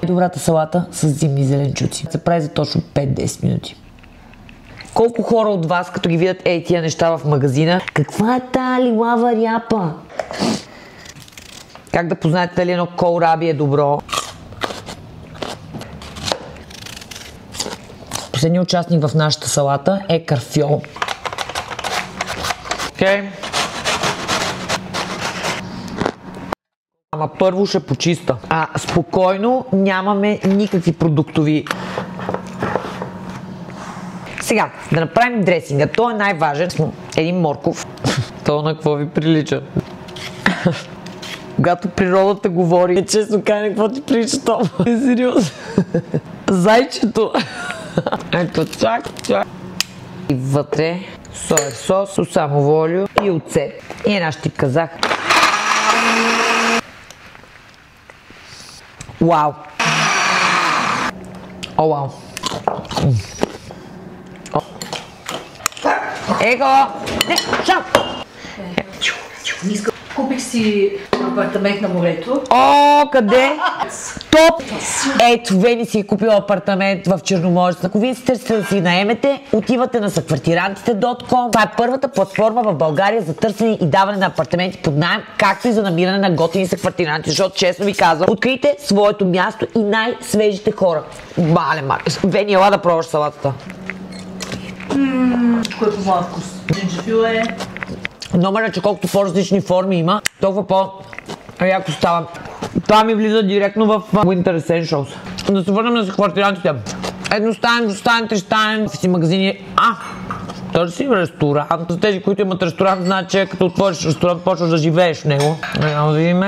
Добрата салата с зимни зеленчуци. Се прави за точно 5-10 минути. Колко хора от вас, като ги видят тия неща в магазина, каква е тая лилава ряпа? Как да познаете дали едно колраби е добро? Последният участник в нашата салата е карфьол. Окей. Ама първо ще почиста. Спокойно, нямаме никакви продуктови. Сега, да направим дресинга. Той е най-важен. Един морков. То на какво ви прилича? Когато природата говори, честно кажа, какво ти прилича това? Сериозно. Зайчето. Ето чак. И вътре соев сос, сусамово олио и оцет. И една щипка захар. Вау! О, вау! Его! Не, шам! Купих си апартамент на морето. О, къде? Топ! Ето, Вени си е купила апартамент в Черноморец. Ако вие търсите да си наемете, отивате на съквартирантите.com. Това е първата платформа в България за търсене и даване на апартаменти под наем, както и за намиране на готини съквартиранти. Защото, честно ви казвам, открийте своето място и най-свежите хора. Бале, Маркес. Вени, ела да пробваш салатата. Кой е по моя вкус? Джинджифил е... Номера, че колкото по-различни форми има, толкова по-яко става. Това ми влиза директно в Winter Essentials. Да се върнем на съквартирантите. Едностаен, двустаен, тристаен, си магазини. Търсим ресторант. За тези, които имат ресторант, знаят, че като отвориш ресторант, почваш да живееш в него. Да видим.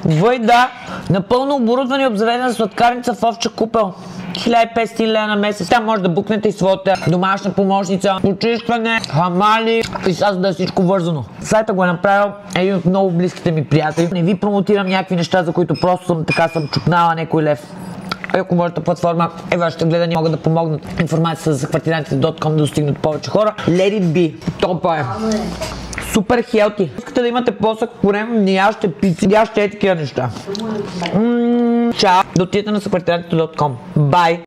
Войда, напълно оборудвана и обзаведена сладкарница в Овча купел. 1500 лева на месец. Там може да букнете и своята домашна помощница, почистване, хамали и сега да е всичко вързано. Сайта го е направил един от много близките ми приятели. Не ви промотирам някакви неща, за които просто съм чукнала някой лев. Ако можете платформа вашите гледания могат да помогнат информацията за съквартирантите.com да достигнат повече хора. Let it be. Топа е. Супер хелти. Искате да имате по-сък корем, не яще пици, яще такива неща. Чао. Да отидете на съквартирантите.com. Бай.